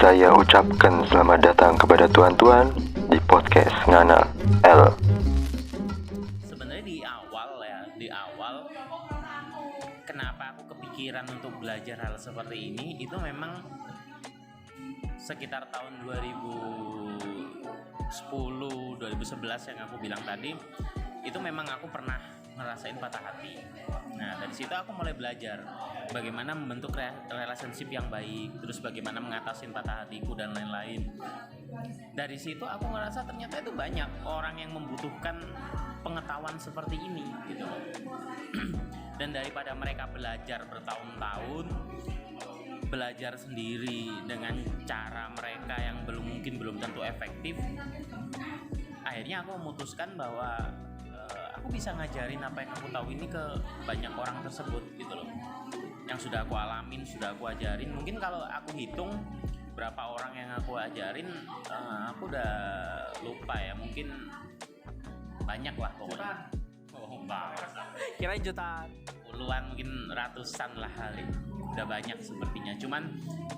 Saya ucapkan selamat datang kepada tuan-tuan di podcast Ngana L. Sebenarnya di awal kenapa aku kepikiran untuk belajar hal seperti ini itu memang sekitar tahun 2010, 2011 yang aku bilang tadi. Itu memang aku pernah ngerasain patah hati. Nah, dari situ aku mulai belajar bagaimana membentuk relationship yang baik, terus bagaimana mengatasi patah hatiku dan lain-lain. Dari situ aku ngerasa ternyata itu banyak orang yang membutuhkan pengetahuan seperti ini gitu. Dan daripada mereka belajar bertahun-tahun, belajar sendiri dengan cara mereka yang belum tentu efektif, akhirnya aku memutuskan bahwa aku bisa ngajarin apa yang aku tahu ini ke banyak orang tersebut gitu loh. Yang sudah aku alamin, sudah aku ajarin. Mungkin kalau aku hitung berapa orang yang aku ajarin, aku udah lupa ya. Mungkin banyak lah pokoknya. Kirain jutaan. Puluhan, mungkin ratusan lah kali. Udah banyak sepertinya. Cuman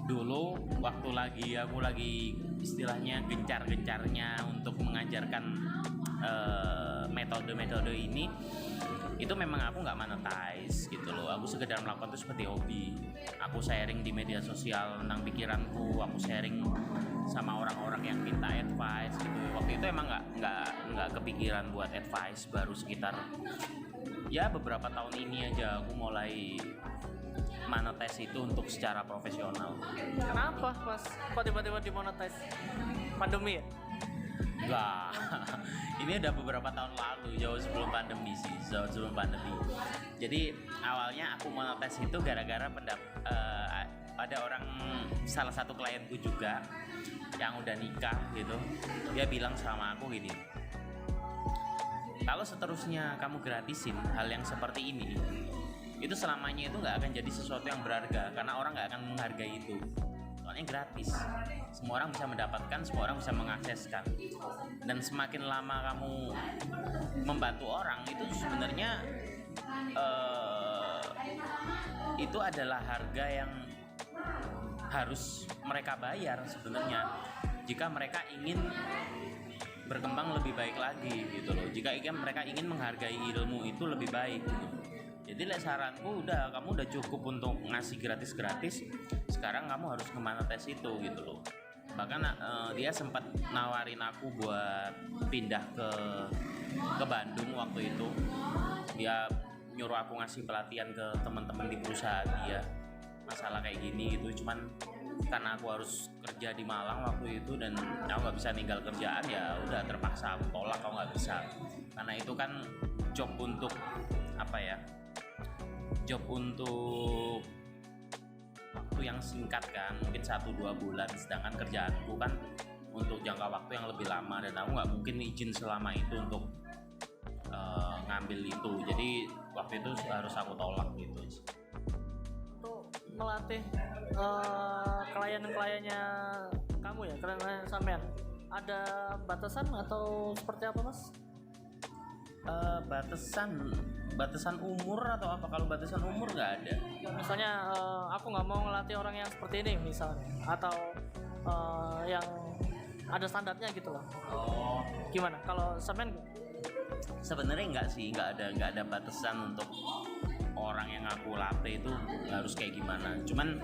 dulu waktu aku lagi istilahnya gencar-gencarnya untuk mengajarkan metode-metode ini, itu memang aku nggak monetize gitu loh. Aku sekedar melakukan itu seperti hobi. Aku sharing di media sosial tentang pikiranku, aku sharing sama orang-orang yang minta advice gitu. Waktu itu emang nggak kepikiran buat advice, baru sekitar ya beberapa tahun ini aja aku mulai monetize itu untuk secara profesional. Kenapa mas? Kok tiba-tiba dimonetize? Pandemi ya? Enggak, ini udah beberapa tahun lalu, jauh sebelum pandemi. Jadi awalnya aku monetize itu gara-gara ada salah satu klienku juga yang udah nikah gitu. Dia bilang sama aku gini, kalau seterusnya kamu gratisin hal yang seperti ini, itu selamanya itu nggak akan jadi sesuatu yang berharga, karena orang nggak akan menghargai itu. Soalnya gratis, semua orang bisa mendapatkan, semua orang bisa mengakseskan. Dan semakin lama kamu membantu orang, itu sebenarnya itu adalah harga yang harus mereka bayar sebenarnya, jika mereka ingin berkembang lebih baik lagi gitu loh. Jika mereka ingin menghargai ilmu itu lebih baik gitu. Jadi saranku kamu udah cukup untuk ngasih gratis, sekarang kamu harus nge-monetize itu gitu loh. Bahkan dia sempat nawarin aku buat pindah ke Bandung waktu itu. Dia nyuruh aku ngasih pelatihan ke teman-teman di perusahaan dia masalah kayak gini gitu. Cuman karena aku harus kerja di Malang waktu itu dan aku nggak bisa ninggal kerjaan, ya udah terpaksa aku tolak. Aku nggak bisa, karena itu kan job untuk job untuk waktu yang singkat kan, mungkin 1-2 bulan, sedangkan kerjaanku kan untuk jangka waktu yang lebih lama dan aku nggak mungkin izin selama itu untuk ngambil itu. Jadi waktu itu harus aku tolak gitu. Untuk melatih klien-kliennya kamu ya, klien sampean, ada batasan atau seperti apa mas? Batasan umur atau apa? Kalau batasan umur nggak ada. Misalnya aku nggak mau ngelatih orang yang seperti ini misalnya, atau yang ada standarnya gitu loh. Oh, Gimana kalau sampean? sebenarnya nggak ada batasan untuk orang yang aku latih itu harus kayak gimana. Cuman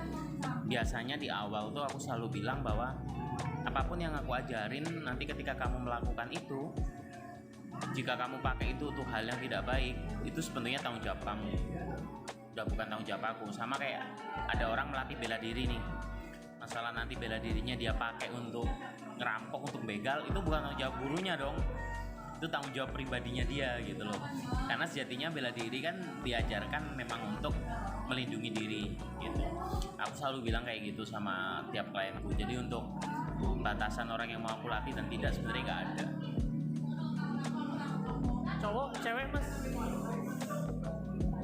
biasanya di awal tuh aku selalu bilang bahwa apapun yang aku ajarin, nanti ketika kamu melakukan itu, jika kamu pakai itu untuk hal yang tidak baik, itu sebenarnya tanggung jawab kamu, udah bukan tanggung jawab aku. Sama kayak ada orang melatih bela diri nih, masalah nanti bela dirinya dia pakai untuk ngerampok, untuk begal, itu bukan tanggung jawab gurunya dong, itu tanggung jawab pribadinya dia gitu loh. Karena sejatinya bela diri kan diajarkan memang untuk melindungi diri gitu. Aku selalu bilang kayak gitu sama tiap klienku. Jadi untuk batasan orang yang mau aku latih dan tidak, sebenarnya nggak ada. Cowok, cewek mas?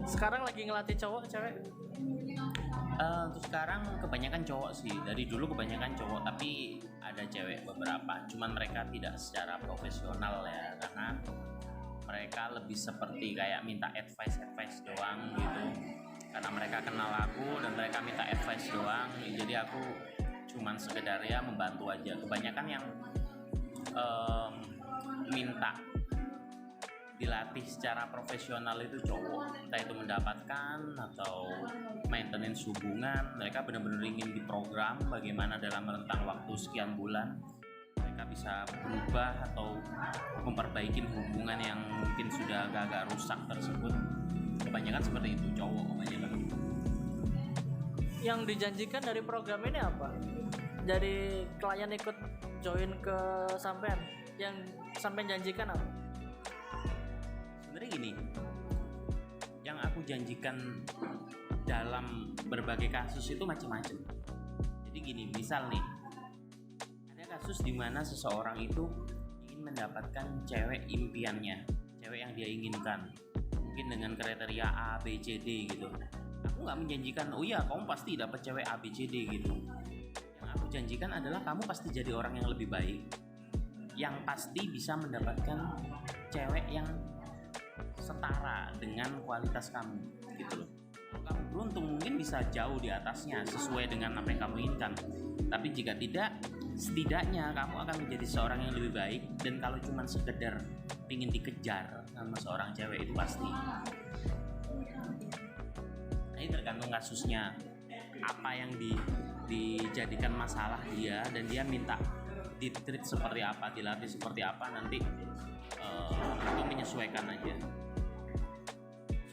Sekarang lagi ngelatih cowok, cewek? Untuk sekarang kebanyakan cowok sih. Dari dulu kebanyakan cowok, tapi ada cewek beberapa. Cuman mereka tidak secara profesional ya, karena mereka lebih seperti kayak minta advice doang gitu. Karena mereka kenal aku dan mereka minta advice doang. Jadi aku cuman sekedar ya membantu aja. Kebanyakan yang minta dilatih secara profesional itu cowok, entah itu mendapatkan atau maintenance hubungan. Mereka benar-benar ingin diprogram bagaimana dalam rentang waktu sekian bulan mereka bisa berubah atau memperbaiki hubungan yang mungkin sudah agak-agak rusak tersebut. Kebanyakan seperti itu, cowok kebanyakan. Yang dijanjikan dari program ini apa? Jadi klien ikut join ke sampean, yang sampean janjikan apa? Sebenarnya gini, yang aku janjikan dalam berbagai kasus itu macam-macam. Jadi gini, misal nih, ada kasus di mana seseorang itu ingin mendapatkan cewek impiannya, cewek yang dia inginkan, mungkin dengan kriteria A, B, C, D gitu. Aku nggak menjanjikan, oh iya kamu pasti dapat cewek A, B, C, D gitu. Yang aku janjikan adalah kamu pasti jadi orang yang lebih baik, yang pasti bisa mendapatkan cewek yang setara dengan kualitas kamu gitu loh. Kalau kamu beruntung mungkin bisa jauh di atasnya sesuai dengan apa yang kamu inginkan. Tapi jika tidak, setidaknya kamu akan menjadi seorang yang lebih baik. Dan kalau cuma sekedar ingin dikejar sama seorang cewek itu pasti. Nah, ini tergantung kasusnya, apa yang dijadikan masalah dia, dan dia minta di-treat seperti apa, dilatih seperti apa, nanti itu menyesuaikan aja.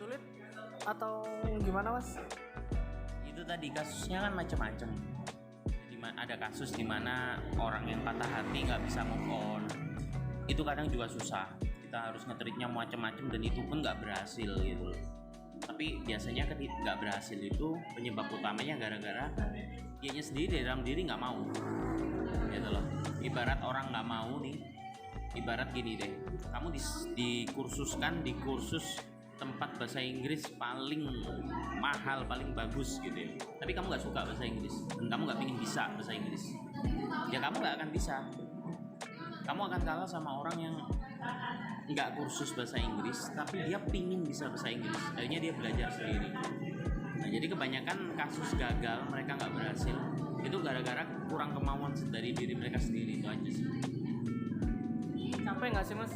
Sulit atau gimana mas? Itu tadi kasusnya kan macam-macam. Jadi ada kasus di mana orang yang patah hati nggak bisa move on, itu kadang juga susah. Kita harus nge-treatnya macam-macam dan itu pun nggak berhasil gitu loh. Tapi biasanya nggak berhasil itu penyebab utamanya gara-gara dianya sendiri dalam diri nggak mau gitu loh. Ibarat orang nggak mau nih, ibarat gini deh, kamu dikursuskan di kursus tempat bahasa Inggris paling mahal, paling bagus gitu ya, tapi kamu nggak suka bahasa Inggris dan kamu nggak pengen bisa bahasa Inggris, ya kamu nggak akan bisa. Kamu akan kalah sama orang yang nggak kursus bahasa Inggris tapi dia pingin bisa bahasa Inggris, akhirnya dia belajar sendiri. Nah, jadi kebanyakan kasus gagal mereka nggak berhasil itu gara-gara kurang kemauan dari diri mereka sendiri, itu aja sih. Capek nggak sih mas?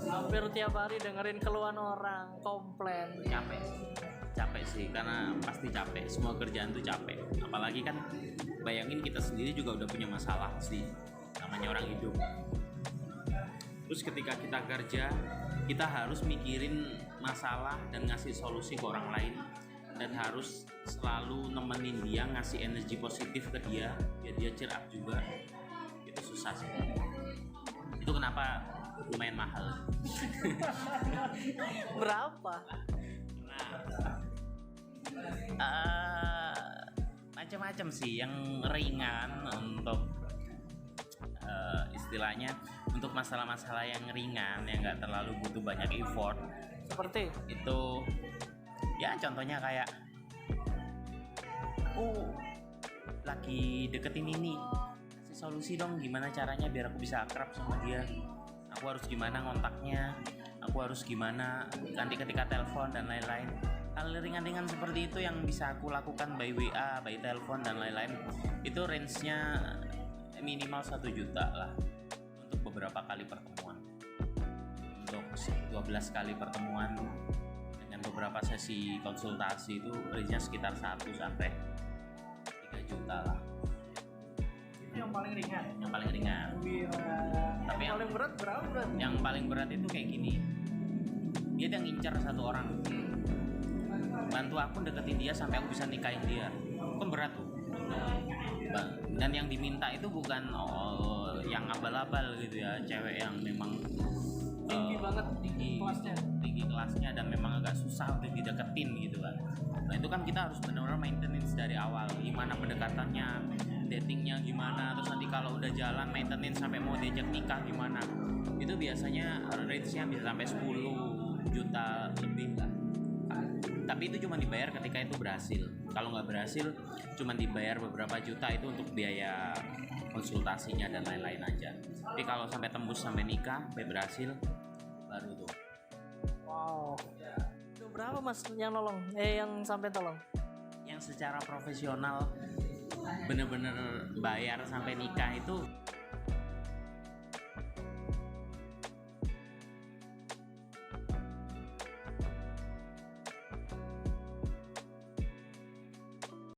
Hampir tiap hari dengerin keluhan orang, komplain. Capek sih, karena pasti capek, semua kerjaan tuh capek. Apalagi kan bayangin kita sendiri juga udah punya masalah sih, namanya orang hidup. Terus ketika kita kerja, kita harus mikirin masalah dan ngasih solusi ke orang lain, dan harus selalu nemenin dia, ngasih energi positif ke dia biar dia cheer up juga. Itu susah sih. Itu kenapa lumayan mahal. Berapa? Macam-macam sih, yang ringan untuk istilahnya untuk masalah-masalah yang ringan yang nggak terlalu butuh banyak effort. Seperti Itu ya contohnya kayak lagi deketin ini, kasih solusi dong gimana caranya biar aku bisa akrab sama dia. Aku harus gimana ngontaknya, aku harus gimana nanti ketika telepon dan lain-lain. Hal ringan-ringan seperti itu yang bisa aku lakukan by WA, by telepon dan lain-lain. Itu range-nya minimal 1 juta lah untuk beberapa kali pertemuan. Untuk 12 kali pertemuan dengan beberapa sesi konsultasi itu range-nya sekitar 1 sampai 3 juta lah. yang paling ringan. Yang paling ringan. Tapi yang paling berat berapa? Yang paling berat itu kayak gini. Dia udah ngincar satu orang. Bantu aku deketin dia sampai aku bisa nikahin dia. Kan berat tuh. Dan yang diminta itu bukan yang abal-abal gitu ya, cewek yang memang tinggi banget, tinggi kelasnya dan memang agak susah untuk dideketin gitu kan. Nah itu kan kita harus benar-benar maintenance dari awal, gimana pendekatannya, datingnya gimana, terus nanti kalau udah jalan maintenance sampai mau diajak nikah gimana. Itu biasanya range-nya bisa sampai 10 juta lebih lah. Tapi itu cuma dibayar ketika itu berhasil. Kalau nggak berhasil, cuma dibayar beberapa juta itu untuk biaya konsultasinya dan lain-lain aja. Tapi kalau sampai tembus sampai nikah, sampai berhasil, baru tuh. Wow. Itu berapa mas yang nolong? Yang sampai tolong? Yang secara profesional bener-bener bayar sampai nikah itu